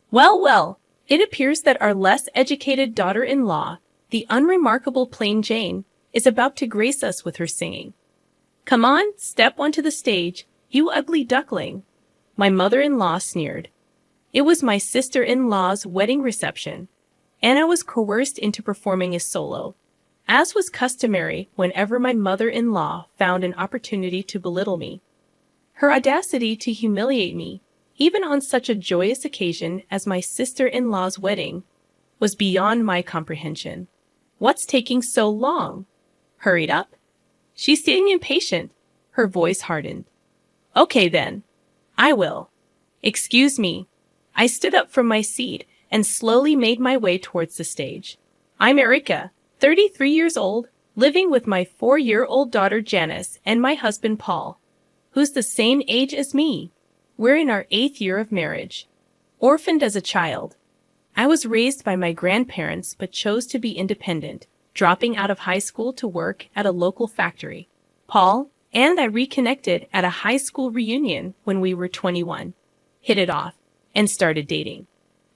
Well, well, it appears that our less educated daughter-in-law, the unremarkable plain Jane, is about to grace us with her singing. Come on, step onto the stage, you ugly duckling. My mother-in-law sneered. It was my sister-in-law's wedding reception, and I was coerced into performing a solo, as was customary whenever my mother-in-law found an opportunity to belittle me. Her audacity to humiliate me, even on such a joyous occasion as my sister-in-law's wedding, was beyond my comprehension. What's taking so long? Hurried up. She's getting impatient. Her voice hardened. Okay then. I will. Excuse me. I stood up from my seat and slowly made my way towards the stage. I'm Erica, 33 years old, living with my 4-year-old daughter Janice and my husband Paul, who's the same age as me. We're in our 8th year of marriage. Orphaned as a child, I was raised by my grandparents but chose to be independent, dropping out of high school to work at a local factory. Paul and I reconnected at a high school reunion when we were 21, hit it off, and started dating.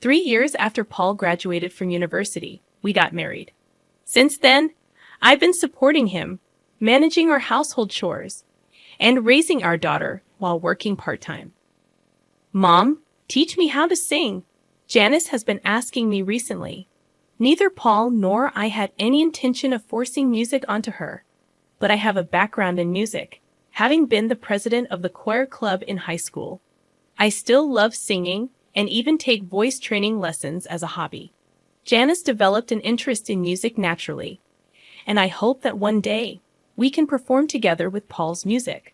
3 years after Paul graduated from university, we got married. Since then, I've been supporting him, managing our household chores, and raising our daughter while working part-time. Mom, teach me how to sing. Janice has been asking me recently. Neither Paul nor I had any intention of forcing music onto her, but I have a background in music, having been the president of the choir club in high school. I still love singing and even take voice training lessons as a hobby. Janice developed an interest in music naturally, and I hope that one day we can perform together with Paul's music.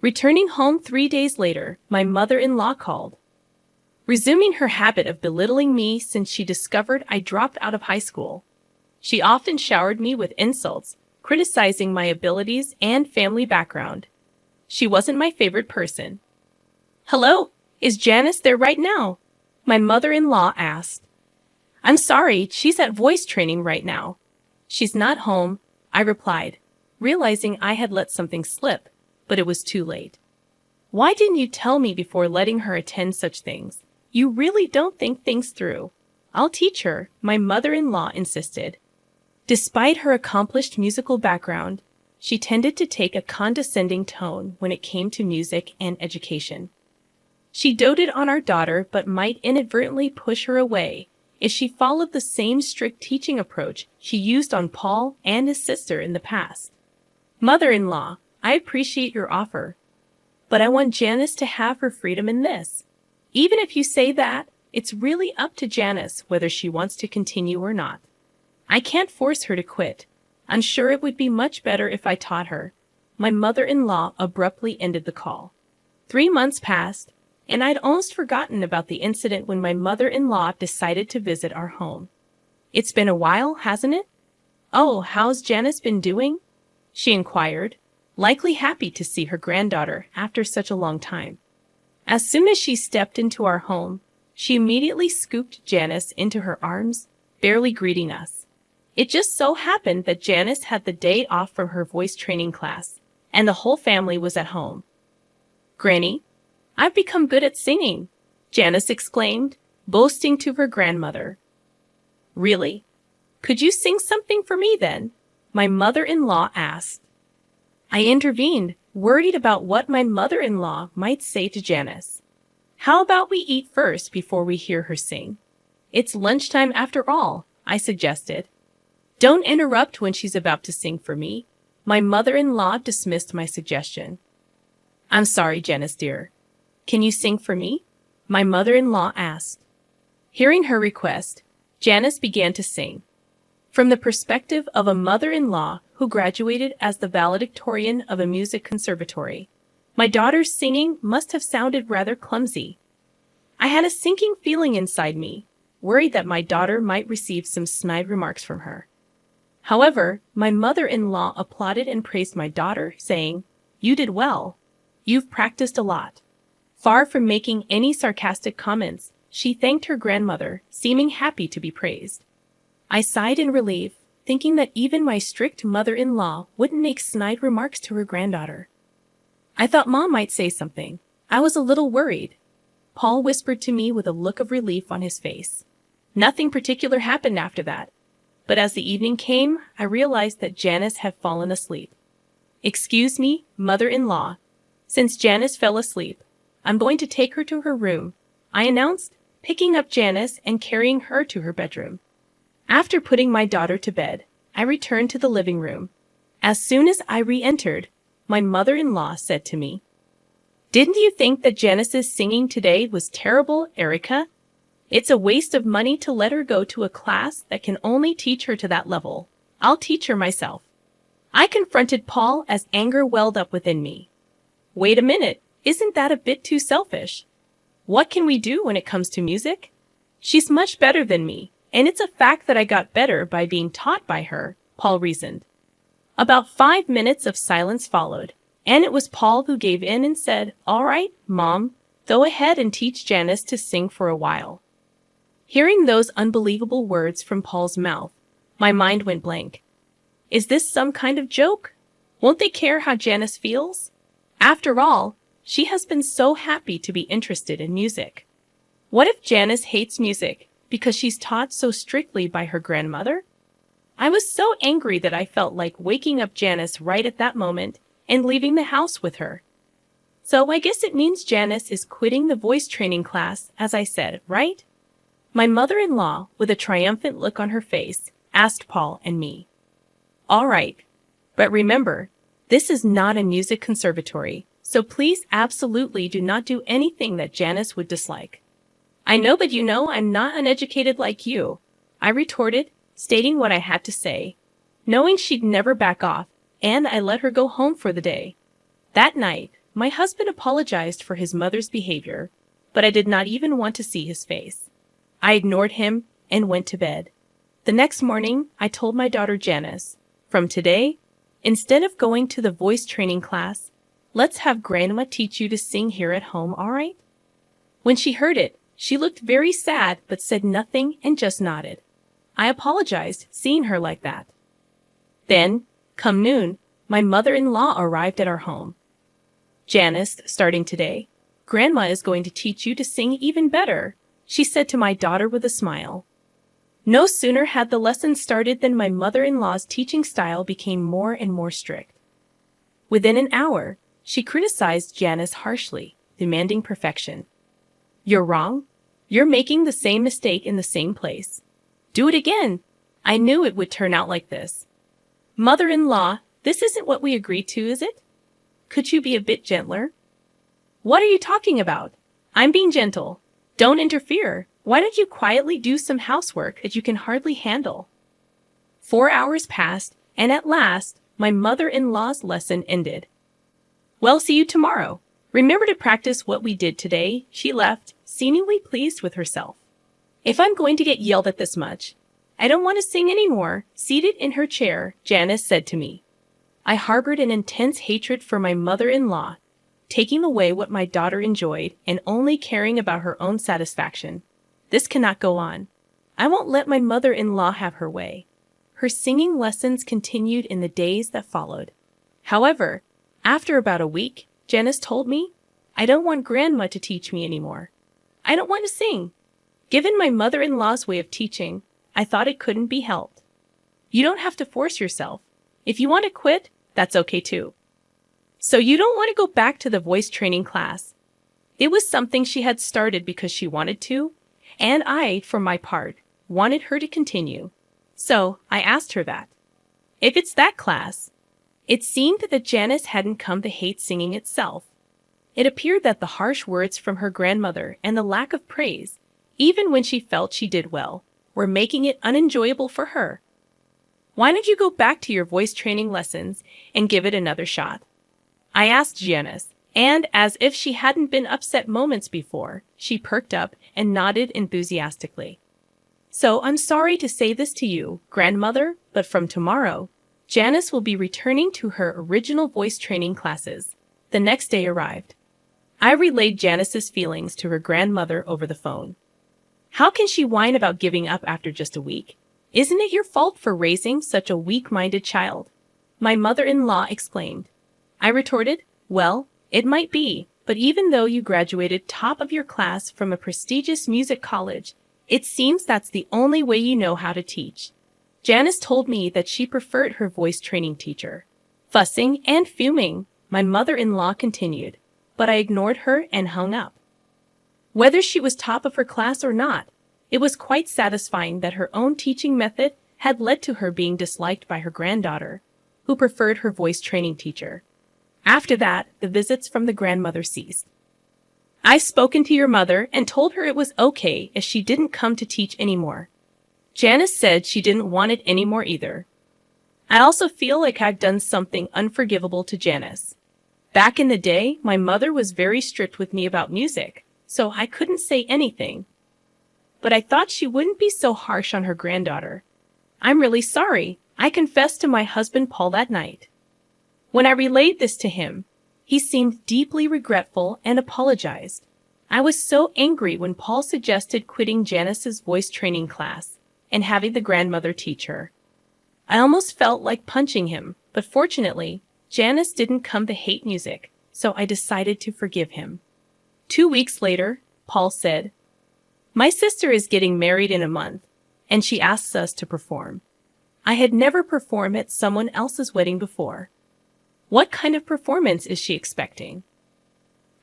Returning home 3 days later, my mother-in-law called, resuming her habit of belittling me since she discovered I dropped out of high school. She often showered me with insults, criticizing my abilities and family background. She wasn't my favorite person. Hello, is Janice there right now? My mother-in-law asked. I'm sorry, she's at voice training right now. She's not home, I replied, realizing I had let something slip, but it was too late. Why didn't you tell me before letting her attend such things? You really don't think things through. I'll teach her, my mother-in-law insisted. Despite her accomplished musical background, she tended to take a condescending tone when it came to music and education. She doted on our daughter but might inadvertently push her away if she followed the same strict teaching approach she used on Paul and his sister in the past. Mother-in-law, I appreciate your offer, but I want Janice to have her freedom in this. Even if you say that, it's really up to Janice whether she wants to continue or not. I can't force her to quit. I'm sure it would be much better if I taught her. My mother-in-law abruptly ended the call. 3 months passed, and I'd almost forgotten about the incident when my mother-in-law decided to visit our home. It's been a while, hasn't it? Oh, how's Janice been doing? She inquired, likely happy to see her granddaughter after such a long time. As soon as she stepped into our home, she immediately scooped Janice into her arms, barely greeting us. It just so happened that Janice had the day off from her voice training class, and the whole family was at home. Granny, I've become good at singing, Janice exclaimed, boasting to her grandmother. Really? Could you sing something for me then? My mother-in-law asked. I intervened, worried about what my mother-in-law might say to Janice. How about we eat first before we hear her sing? It's lunchtime after all, I suggested. Don't interrupt when she's about to sing for me. My mother-in-law dismissed my suggestion. I'm sorry, Janice dear. Can you sing for me? My mother-in-law asked. Hearing her request, Janice began to sing. From the perspective of a mother-in-law who graduated as the valedictorian of a music conservatory, my daughter's singing must have sounded rather clumsy. I had a sinking feeling inside me, worried that my daughter might receive some snide remarks from her. However, my mother-in-law applauded and praised my daughter, saying, "You did well. You've practiced a lot." Far from making any sarcastic comments, she thanked her grandmother, seeming happy to be praised. I sighed in relief, thinking that even my strict mother-in-law wouldn't make snide remarks to her granddaughter. I thought Mom might say something. I was a little worried. Paul whispered to me with a look of relief on his face. Nothing particular happened after that, but as the evening came, I realized that Janice had fallen asleep. "Excuse me, mother-in-law. Since Janice fell asleep, I'm going to take her to her room," I announced, picking up Janice and carrying her to her bedroom. After putting my daughter to bed, I returned to the living room. As soon as I re-entered, my mother-in-law said to me, "Didn't you think that Janice's singing today was terrible, Erica? It's a waste of money to let her go to a class that can only teach her to that level. I'll teach her myself." I confronted Paul as anger welled up within me. Wait a minute, isn't that a bit too selfish? What can we do when it comes to music? She's much better than me, and it's a fact that I got better by being taught by her, Paul reasoned. About 5 minutes of silence followed, and it was Paul who gave in and said, "All right, Mom, go ahead and teach Janice to sing for a while." Hearing those unbelievable words from Paul's mouth, my mind went blank. Is this some kind of joke? Won't they care how Janice feels? After all, she has been so happy to be interested in music. What if Janice hates music because she's taught so strictly by her grandmother? I was so angry that I felt like waking up Janice right at that moment and leaving the house with her. So I guess it means Janice is quitting the voice training class, as I said, right? My mother-in-law, with a triumphant look on her face, asked Paul and me. All right, but remember, this is not a music conservatory, so please absolutely do not do anything that Janice would dislike. I know, but you know I'm not uneducated like you, I retorted, stating what I had to say, knowing she'd never back off, and I let her go home for the day. That night, my husband apologized for his mother's behavior, but I did not even want to see his face. I ignored him and went to bed. The next morning, I told my daughter Janice, "From today, instead of going to the voice training class, let's have Grandma teach you to sing here at home, all right?" When she heard it, she looked very sad but said nothing and just nodded. I apologized, seeing her like that. Then, come noon, my mother-in-law arrived at our home. "Janice, starting today, Grandma is going to teach you to sing even better," she said to my daughter with a smile. No sooner had the lesson started than my mother-in-law's teaching style became more and more strict. Within an hour, she criticized Janice harshly, demanding perfection. "You're wrong. You're making the same mistake in the same place. Do it again." I knew it would turn out like this. "Mother-in-law, this isn't what we agreed to, is it? Could you be a bit gentler?" "What are you talking about? I'm being gentle. Don't interfere. Why don't you quietly do some housework that you can hardly handle?" 4 hours passed, and at last, my mother-in-law's lesson ended. "Well, see you tomorrow. Remember to practice what we did today," she left, seemingly pleased with herself. If I'm going to get yelled at this much, I don't want to sing anymore, seated in her chair, Janice said to me. I harbored an intense hatred for my mother-in-law, taking away what my daughter enjoyed and only caring about her own satisfaction. This cannot go on. I won't let my mother-in-law have her way. Her singing lessons continued in the days that followed. However, after about a week, Janice told me, "I don't want Grandma to teach me anymore. I don't want to sing." Given my mother-in-law's way of teaching, I thought it couldn't be helped. You don't have to force yourself. If you want to quit, that's okay too. So you don't want to go back to the voice training class. It was something she had started because she wanted to, and I, for my part, wanted her to continue. So I asked her that. If it's that class, it seemed that Janice hadn't come to hate singing itself. It appeared that the harsh words from her grandmother and the lack of praise, even when she felt she did well, were making it unenjoyable for her. Why don't you go back to your voice training lessons and give it another shot? I asked Janice, and as if she hadn't been upset moments before, she perked up and nodded enthusiastically. So I'm sorry to say this to you, grandmother, but from tomorrow, Janice will be returning to her original voice training classes. The next day arrived. I relayed Janice's feelings to her grandmother over the phone. How can she whine about giving up after just a week? Isn't it your fault for raising such a weak-minded child? My mother-in-law exclaimed. I retorted, well, it might be, But even though you graduated top of your class from a prestigious music college, it seems that's the only way you know how to teach. Janice told me that she preferred her voice training teacher. Fussing and fuming, my mother-in-law continued, but I ignored her and hung up. Whether she was top of her class or not, it was quite satisfying that her own teaching method had led to her being disliked by her granddaughter, who preferred her voice training teacher. After that, the visits from the grandmother ceased. I've spoken to your mother and told her it was okay if she didn't come to teach anymore. Janice said she didn't want it anymore either. I also feel like I've done something unforgivable to Janice. Back in the day, my mother was very strict with me about music, so I couldn't say anything. But I thought she wouldn't be so harsh on her granddaughter. I'm really sorry. I confessed to my husband Paul that night. When I relayed this to him, he seemed deeply regretful and apologized. I was so angry when Paul suggested quitting Janice's voice training class and having the grandmother teach her. I almost felt like punching him, but fortunately, Janice didn't come to hate music, so I decided to forgive him. 2 weeks later, Paul said, "My sister is getting married in a month, and she asks us to perform. I had never performed at someone else's wedding before. What kind of performance is she expecting?"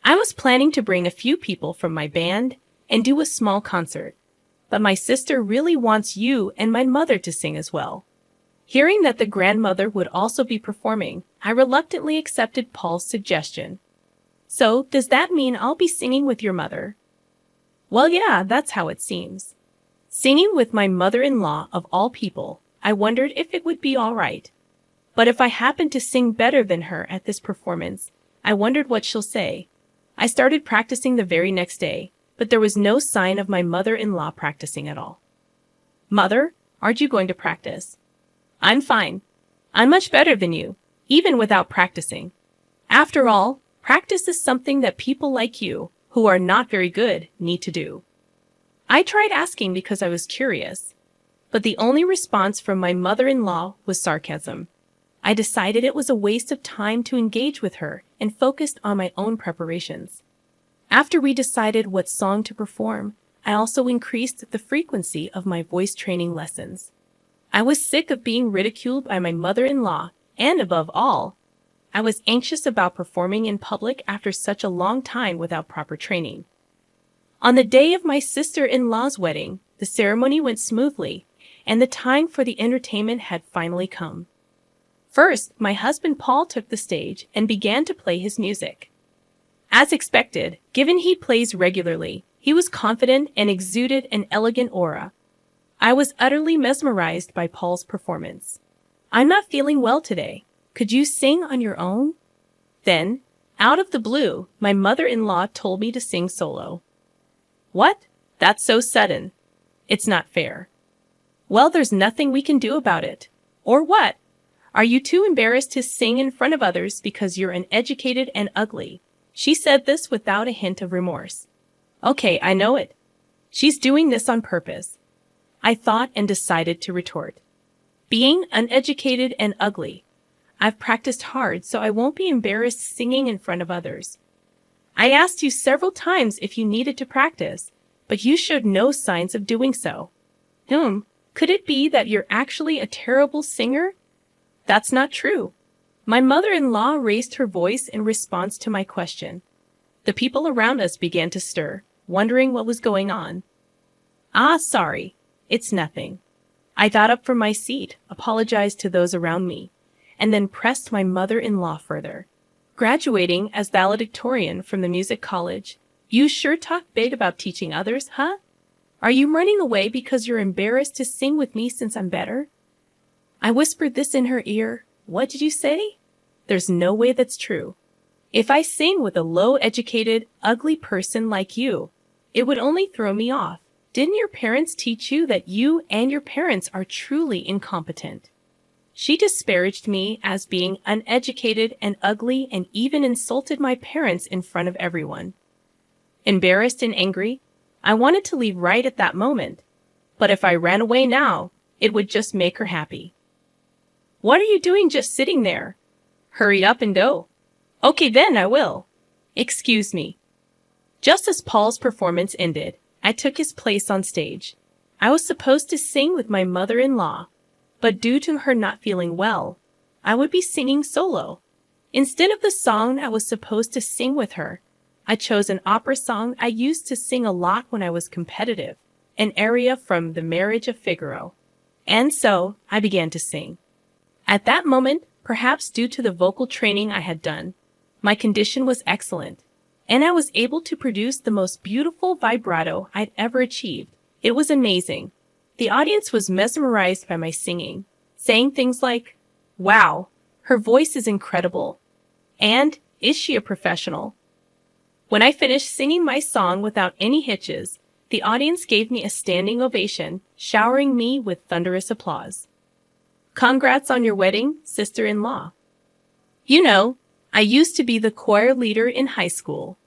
I was planning to bring a few people from my band and do a small concert, but my sister really wants you and my mother to sing as well. Hearing that the grandmother would also be performing, I reluctantly accepted Paul's suggestion. "So, does that mean I'll be singing with your mother?" "Well, yeah, that's how it seems." Singing with my mother-in-law of all people, I wondered if it would be all right. But if I happened to sing better than her at this performance, I wondered what she'll say. I started practicing the very next day, but there was no sign of my mother-in-law practicing at all. "Mother, aren't you going to practice?" "I'm fine. I'm much better than you, even without practicing. After all, practice is something that people like you, who are not very good, need to do." I tried asking because I was curious, but the only response from my mother-in-law was sarcasm. I decided it was a waste of time to engage with her and focused on my own preparations. After we decided what song to perform, I also increased the frequency of my voice training lessons. I was sick of being ridiculed by my mother-in-law, and above all, I was anxious about performing in public after such a long time without proper training. On the day of my sister-in-law's wedding, the ceremony went smoothly, and the time for the entertainment had finally come. First, my husband Paul took the stage and began to play his music. As expected, given he plays regularly, he was confident and exuded an elegant aura. I was utterly mesmerized by Paul's performance. "I'm not feeling well today. Could you sing on your own?" Then, out of the blue, my mother-in-law told me to sing solo. "What? That's so sudden. It's not fair." "Well, there's nothing we can do about it." "Or what? Are you too embarrassed to sing in front of others because you're uneducated and ugly?" She said this without a hint of remorse. "Okay, I know it. She's doing this on purpose," I thought and decided to retort. "Being uneducated and ugly. I've practiced hard, so I won't be embarrassed singing in front of others. I asked you several times if you needed to practice, but you showed no signs of doing so." Could it be that you're actually a terrible singer?" "That's not true." My mother-in-law raised her voice in response to my question. The people around us began to stir, wondering what was going on. Sorry. It's nothing." I got up from my seat, apologized to those around me, and then pressed my mother-in-law further. "Graduating as valedictorian from the music college, you sure talk big about teaching others, huh? Are you running away because you're embarrassed to sing with me since I'm better?" I whispered this in her ear. "What did you say?" "There's no way that's true. If I sing with a low-educated, ugly person like you, it would only throw me off. Didn't your parents teach you that you and your parents are truly incompetent?" She disparaged me as being uneducated and ugly and even insulted my parents in front of everyone. Embarrassed and angry, I wanted to leave right at that moment, but if I ran away now, it would just make her happy. "What are you doing just sitting there? Hurry up and go." "Okay then, I will." Excuse me. Just as Paul's performance ended, I took his place on stage. I was supposed to sing with my mother-in-law, but due to her not feeling well, I would be singing solo. Instead of the song I was supposed to sing with her, I chose an opera song I used to sing a lot when I was competitive, an aria from The Marriage of Figaro. And so, I began to sing. At that moment, perhaps due to the vocal training I had done, my condition was excellent, and I was able to produce the most beautiful vibrato I'd ever achieved. It was amazing. The audience was mesmerized by my singing, saying things like, "Wow, her voice is incredible," and "Is she a professional?" When I finished singing my song without any hitches, the audience gave me a standing ovation, showering me with thunderous applause. Congrats on your wedding, sister-in-law. You know, I used to be the choir leader in high school.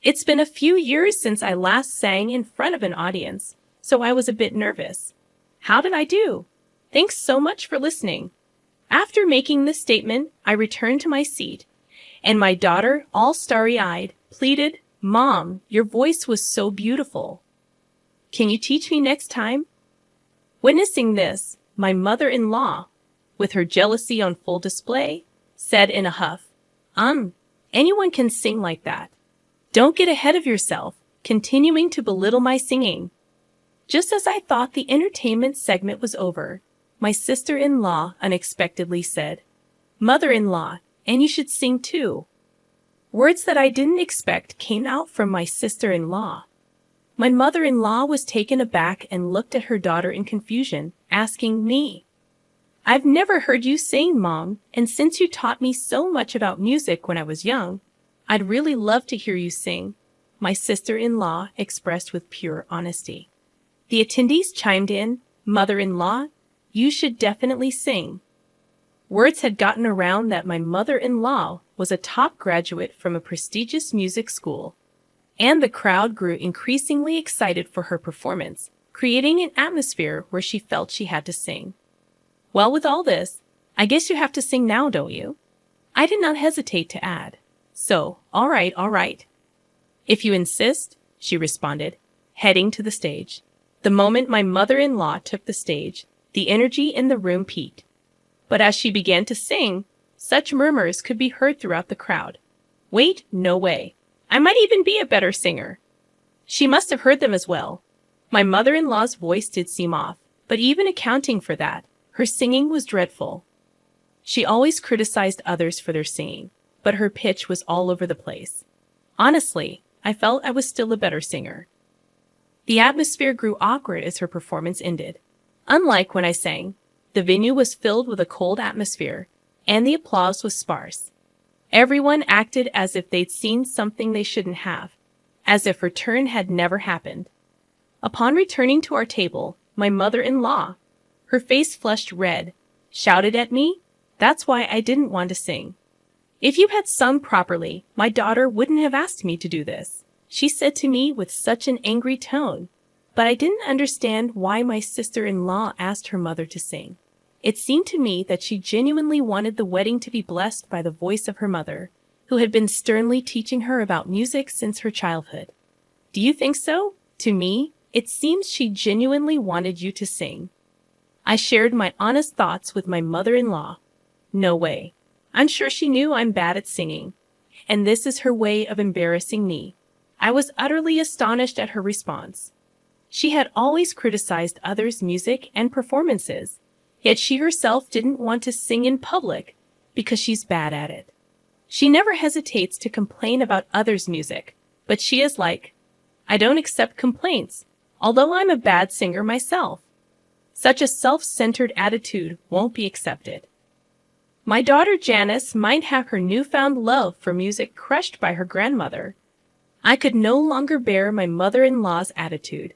It's been a few years since I last sang in front of an audience, so I was a bit nervous. How did I do? Thanks so much for listening. After making this statement, I returned to my seat, and my daughter, all starry-eyed, pleaded, "Mom, your voice was so beautiful. Can you teach me next time?" Witnessing this, my mother-in-law, with her jealousy on full display, said in a huff, anyone can sing like that. Don't get ahead of yourself," continuing to belittle my singing. Just as I thought the entertainment segment was over, my sister-in-law unexpectedly said, "Mother-in-law, and you should sing too." Words that I didn't expect came out from my sister-in-law. My mother-in-law was taken aback and looked at her daughter in confusion, asking me, "I've never heard you sing, Mom, and since you taught me so much about music when I was young, I'd really love to hear you sing," my sister-in-law expressed with pure honesty. The attendees chimed in, "Mother-in-law, you should definitely sing." Words had gotten around that my mother-in-law was a top graduate from a prestigious music school, and the crowd grew increasingly excited for her performance, creating an atmosphere where she felt she had to sing. "Well, with all this, I guess you have to sing now, don't you?" I did not hesitate to add, "So, all right. If you insist," she responded, heading to the stage. The moment my mother-in-law took the stage, the energy in the room peaked. But as she began to sing, such murmurs could be heard throughout the crowd. "Wait, no way. I might even be a better singer." She must have heard them as well. My mother-in-law's voice did seem off, but even accounting for that, her singing was dreadful. She always criticized others for their singing, but her pitch was all over the place. Honestly, I felt I was still a better singer. The atmosphere grew awkward as her performance ended. Unlike when I sang, the venue was filled with a cold atmosphere, and the applause was sparse. Everyone acted as if they'd seen something they shouldn't have, as if her turn had never happened. Upon returning to our table, my mother-in-law, her face flushed red, shouted at me, "That's why I didn't want to sing. If you had sung properly, my daughter wouldn't have asked me to do this," she said to me with such an angry tone. But I didn't understand why my sister-in-law asked her mother to sing. It seemed to me that she genuinely wanted the wedding to be blessed by the voice of her mother, who had been sternly teaching her about music since her childhood. Do you think so? To me, it seems she genuinely wanted you to sing. I shared my honest thoughts with my mother-in-law. No way. I'm sure she knew I'm bad at singing, and this is her way of embarrassing me. I was utterly astonished at her response. She had always criticized others' music and performances, yet she herself didn't want to sing in public because she's bad at it. She never hesitates to complain about others' music, but she is like, "I don't accept complaints, although I'm a bad singer myself." Such a self-centered attitude won't be accepted. My daughter Janice might have her newfound love for music crushed by her grandmother. I could no longer bear my mother-in-law's attitude.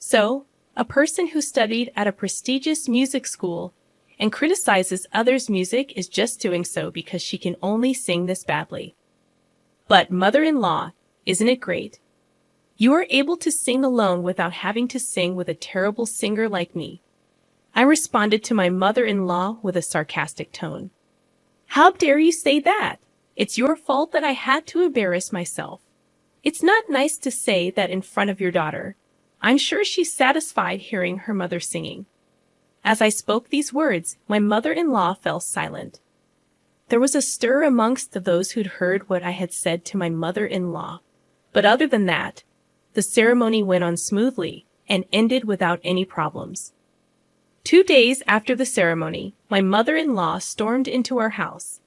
So, a person who studied at a prestigious music school and criticizes others' music is just doing so because she can only sing this badly. But mother-in-law, isn't it great? You are able to sing alone without having to sing with a terrible singer like me. I responded to my mother-in-law with a sarcastic tone. "How dare you say that? It's your fault that I had to embarrass myself. It's not nice to say that in front of your daughter. I'm sure she's satisfied hearing her mother singing." As I spoke these words, my mother-in-law fell silent. There was a stir amongst those who'd heard what I had said to my mother-in-law. But other than that, the ceremony went on smoothly and ended without any problems. 2 days after the ceremony, my mother-in-law stormed into our house.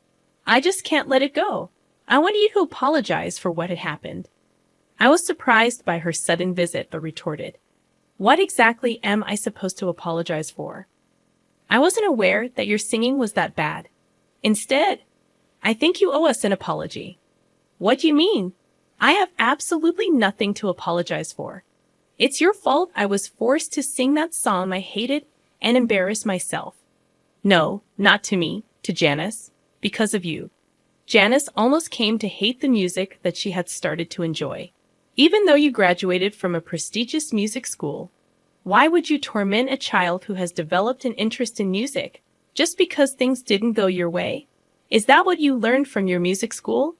"I just can't let it go. I want you to apologize for what had happened." I was surprised by her sudden visit, but retorted, "What exactly am I supposed to apologize for? I wasn't aware that your singing was that bad. Instead, I think you owe us an apology." "What do you mean? I have absolutely nothing to apologize for. It's your fault I was forced to sing that song I hated and embarrass myself." "No, not to me, to Janice. Because of you. Janice almost came to hate the music that she had started to enjoy. Even though you graduated from a prestigious music school, why would you torment a child who has developed an interest in music just because things didn't go your way? Is that what you learned from your music school?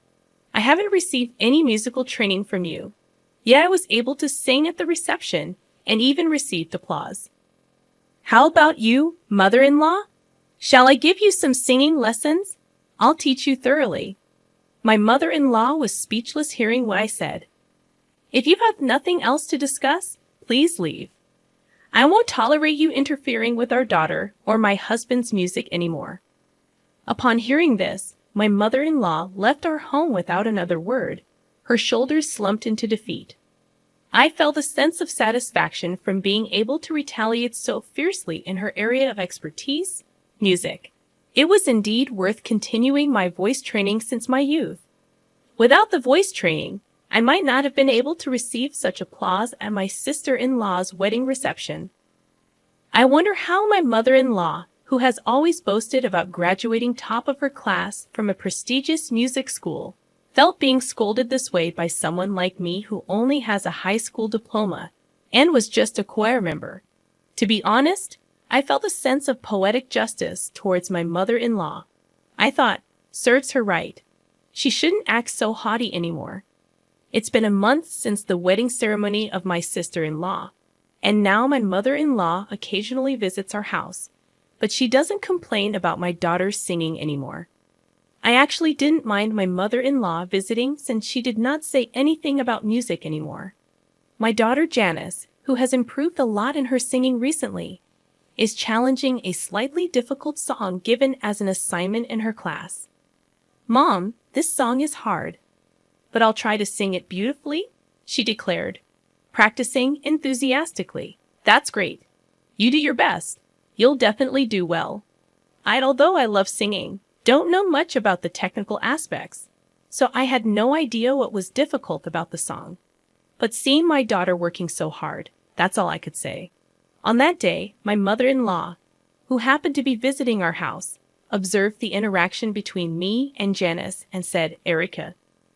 I haven't received any musical training from you, yet I was able to sing at the reception and even received applause. How about you, mother-in-law? Shall I give you some singing lessons? I'll teach you thoroughly." My mother-in-law was speechless hearing what I said. "If you have nothing else to discuss, please leave. I won't tolerate you interfering with our daughter or my husband's music anymore." Upon hearing this, my mother-in-law left our home without another word. Her shoulders slumped into defeat. I felt a sense of satisfaction from being able to retaliate so fiercely in her area of expertise, music. It was indeed worth continuing my voice training since my youth. Without the voice training, I might not have been able to receive such applause at my sister-in-law's wedding reception. I wonder how my mother-in-law, who has always boasted about graduating top of her class from a prestigious music school, felt being scolded this way by someone like me who only has a high school diploma and was just a choir member. To be honest, I felt a sense of poetic justice towards my mother-in-law. I thought, serves her right. She shouldn't act so haughty anymore. It's been a month since the wedding ceremony of my sister-in-law, and now my mother-in-law occasionally visits our house, but she doesn't complain about my daughter's singing anymore. I actually didn't mind my mother-in-law visiting since she did not say anything about music anymore. My daughter Janice, who has improved a lot in her singing recently, is challenging a slightly difficult song given as an assignment in her class. "Mom, this song is hard, but I'll try to sing it beautifully," she declared, practicing enthusiastically. "That's great. You do your best. You'll definitely do well." Although I love singing, don't know much about the technical aspects, so I had no idea what was difficult about the song. But seeing my daughter working so hard, that's all I could say. On that day, my mother-in-law, who happened to be visiting our house, observed the interaction between me and Janice and said, "Erica,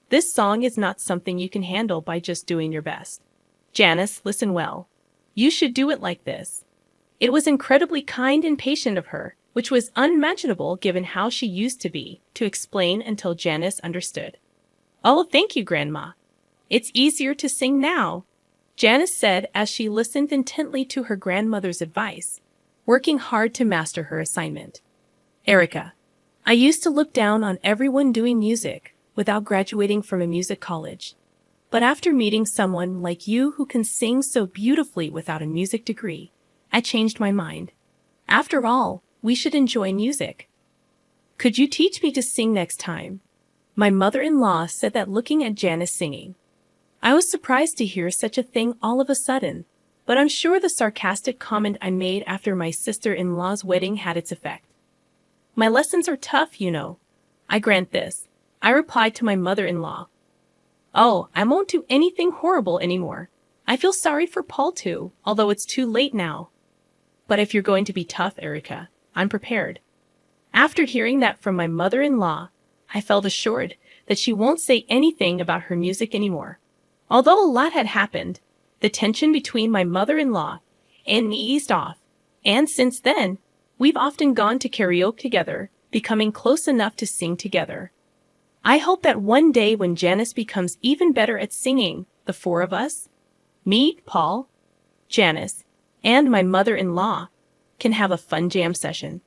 this song is not something you can handle by just doing your best. Janice, listen well. You should do it like this." It was incredibly kind and patient of her, which was unimaginable given how she used to be, to explain until Janice understood. "Oh, thank you, Grandma. It's easier to sing now," Janice said as she listened intently to her grandmother's advice, working hard to master her assignment. "Erica, I used to look down on everyone doing music without graduating from a music college. But after meeting someone like you who can sing so beautifully without a music degree, I changed my mind. After all, we should enjoy music. Could you teach me to sing next time?" My mother-in-law said that looking at Janice singing. I was surprised to hear such a thing all of a sudden, but I'm sure the sarcastic comment I made after my sister-in-law's wedding had its effect. "My lessons are tough, you know. I grant this," I replied to my mother-in-law. "Oh, I won't do anything horrible anymore. I feel sorry for Paul too, although it's too late now. But if you're going to be tough, Erica, I'm prepared." After hearing that from my mother-in-law, I felt assured that she won't say anything about her music anymore. Although a lot had happened, the tension between my mother-in-law and me eased off, and since then, we've often gone to karaoke together, becoming close enough to sing together. I hope that one day when Janice becomes even better at singing, the four of us, me, Paul, Janice, and my mother-in-law, can have a fun jam session.